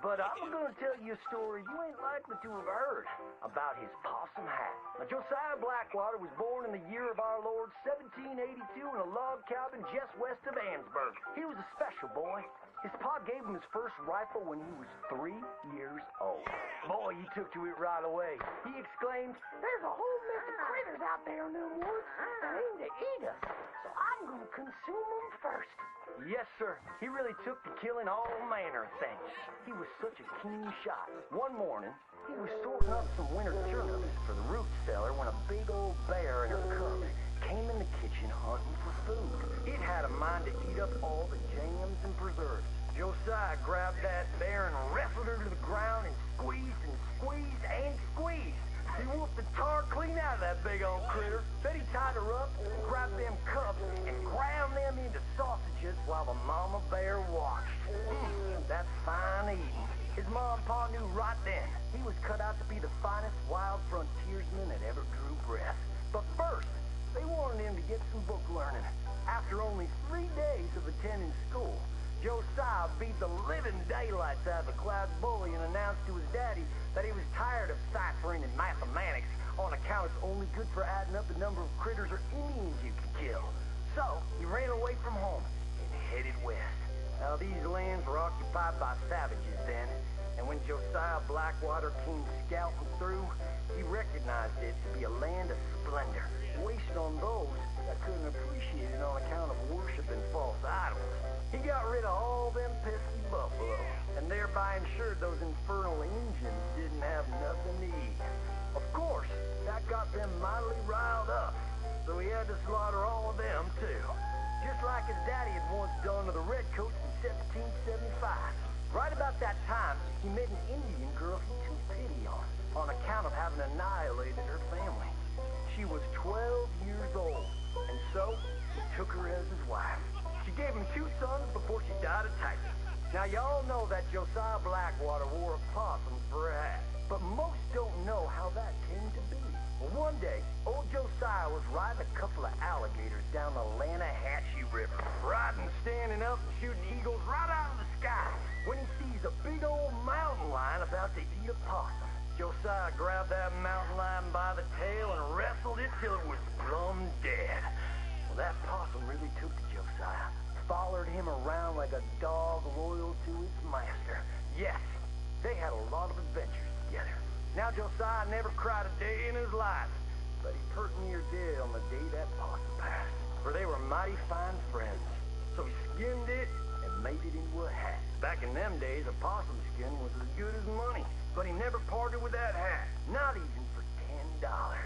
But I'm gonna tell you a story you ain't likely to have heard about his possum hat. Now, Josiah Blackwater was born in the year of our Lord 1782 in a log cabin just west of Ansburg. He was a special boy. His pa gave him his first rifle when he was 3 years old. Boy, he took to it right away. He exclaimed, "There's a whole mess of critters out there in them woods that aim to eat us, so I'm gonna consume them first." Yes, sir. He really took to killing all manner of things. He was such a keen shot. One morning, he was sorting up some winter turnips for the root cellar when a big old bear and her cubs came in the kitchen hunting for food. It had a mind to eat up all the jams and preserves. Josiah grabbed that bear and wrestled her to the ground and squeezed and squeezed and squeezed. He whooped the tar clean out of that big old critter. Then he tied her up, grabbed them cubs, and ground them into sausages while the mama bear watched. That's fine eating. His mom and pa knew right then he was cut out to be the finest wild frontiersman that ever drew breath. But first, they wanted him to get some book learning. After only 3 days of attending school, Josiah beat the living daylights out of the Cloud bully and announced to his daddy that he was tired of ciphering and mathematics on account it's only good for adding up the number of critters or Indians you can kill. So, he ran away from home and headed west. Now, these lands were occupied by savages then, and when Josiah Blackwater came scouting through, he recognized it to be a land of splendor, wasted on those that couldn't appreciate it on account of worshiping false idols. He got rid of all them pesky buffalo, and thereby ensured those infernal Indians didn't have nothing to eat. Of course, that got them mightily riled up, so he had to slaughter all of them too. Just like his daddy had once done to the redcoats in 1775. Right about that time, he met an Indian girl he took pity on account of having annihilated her family. She was 12 years old, and so he took her as his wife. She gave him 2 sons before she died of typhus. Now, y'all know that Josiah Blackwater wore a possum for a hat, but most don't know how that came to be. Well, one day, old Josiah was riding a couple of alligators down the Lanahatchee River, riding, standing up, and shooting eagles right out of the sky, when he sees a big old mountain lion about to eat a possum. Josiah grabbed that mountain lion by the tail and wrestled it till it was plumb dead. Well, that possum really took to Josiah, followed him around like a dog loyal to its master. Yes, they had a lot of adventures together. Now Josiah never cried a day in his life, but he pert near did on the day that possum passed, for they were mighty fine friends. So he skinned it and made it into a hat. Back in them days, a possum skin was as good as money, but he never parted with that hat, not even for $10.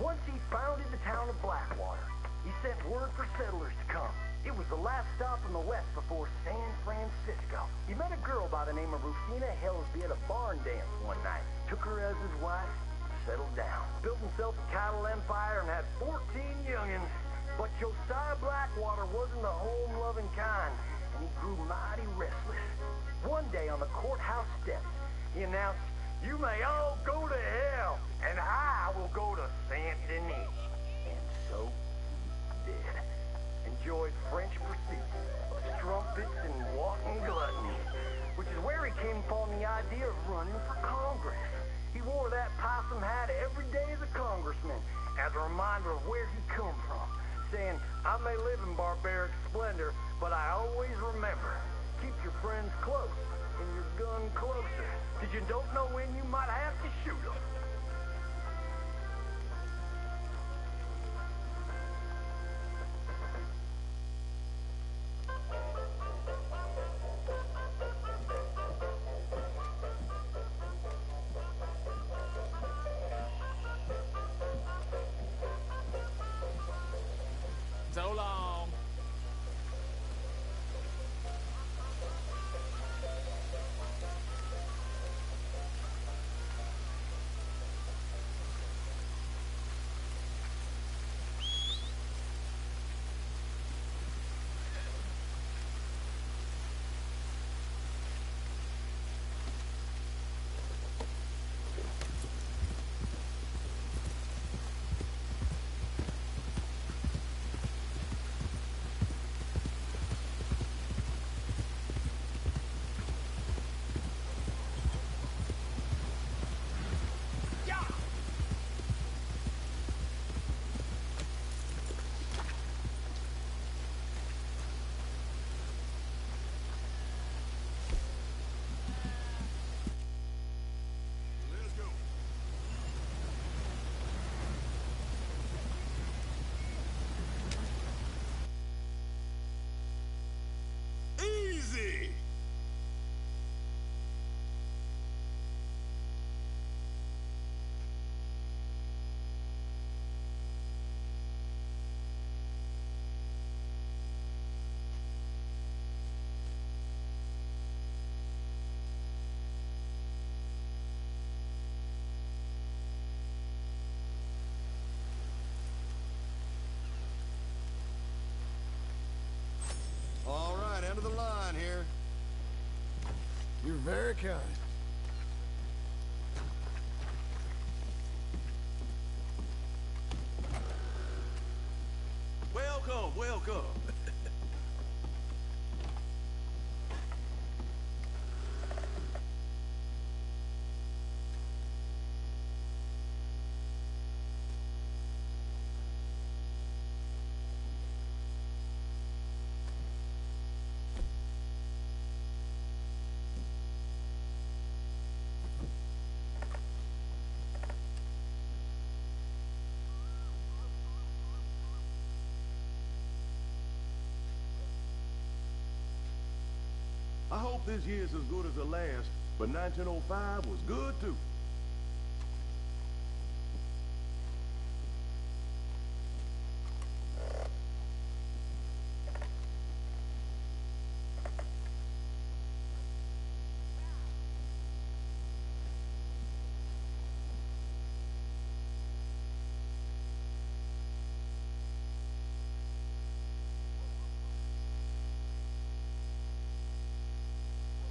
Once he founded the town of Blackwater, he sent word for settlers to come. It was the last stop in the west before San Francisco. He met a girl by the name of Rufina Helsby at a barn dance one night, took her as his wife, settled down, built himself a cattle empire, and had 14 youngins. But Josiah Blackwater wasn't the home-loving kind, and he grew mighty restless. One day on the courthouse steps, he announced, "You may all go to hell, and I will go to Saint Denis." And so he did. Enjoyed French pursuits of strumpets and wanton gluttony, which is where he came upon the idea of running for Congress. He wore that possum hat every day as a congressman, as a reminder of where he come from, saying, "I may live in barbaric splendor, but I always remember, keep your friends close and your gun closer, because you don't know when you might have to shoot them." So long. of the line here. You're very kind. Welcome, welcome. I hope this year's as good as the last, but 1905 was good too.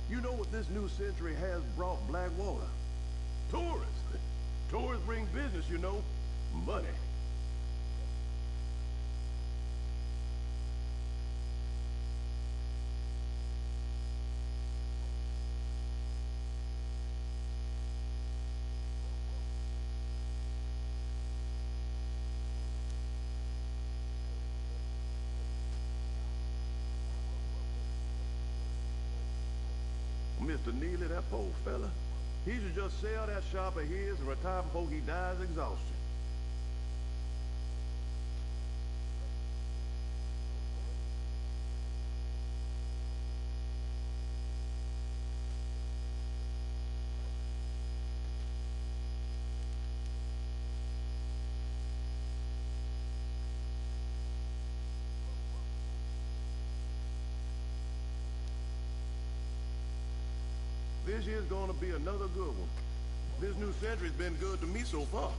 You know what this new century has brought Blackwater? Tourists. Tourists bring business, you know. Money. Mr. Neely, that poor fella, he should just sell that shop of his and retire before he dies of exhaustion. This year's gonna be another good one. This new century's been good to me so far.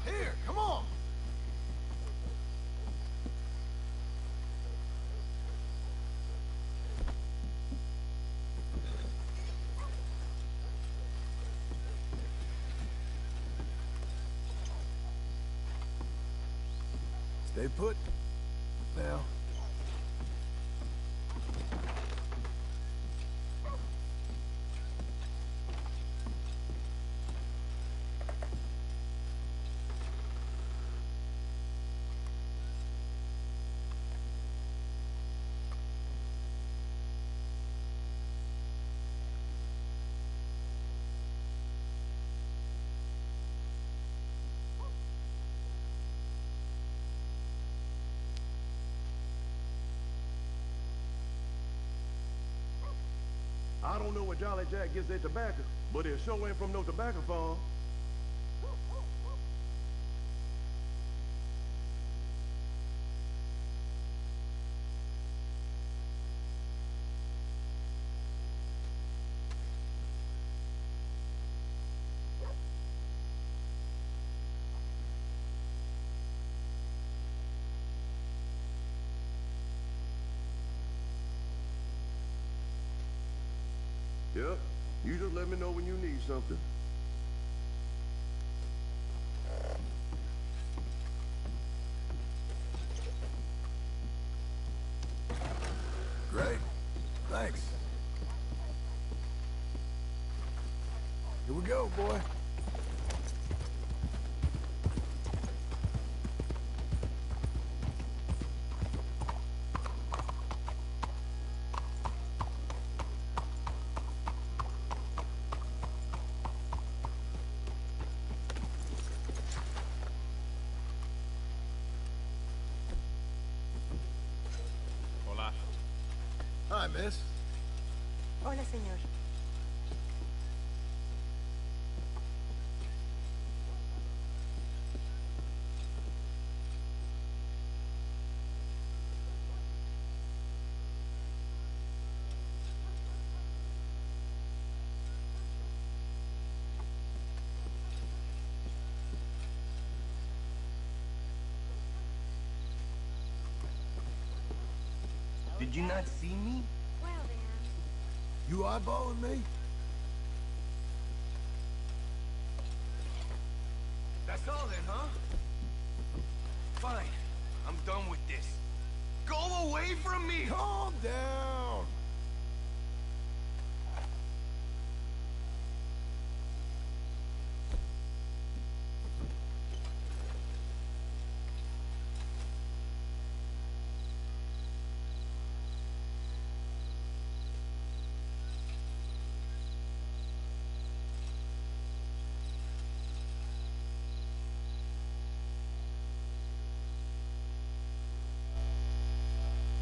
Here, come on! Stay put. Now. I don't know where Jolly Jack gets their tobacco, but it sure ain't from no tobacco farm. Yep. You just let me know when you need something. Great. Thanks. Here we go, boy. Hi, miss. Hola, señor. Did you not see me? Well, then. You eyeballing me? That's all then, huh? Fine. I'm done with this. Go away from me! Calm down.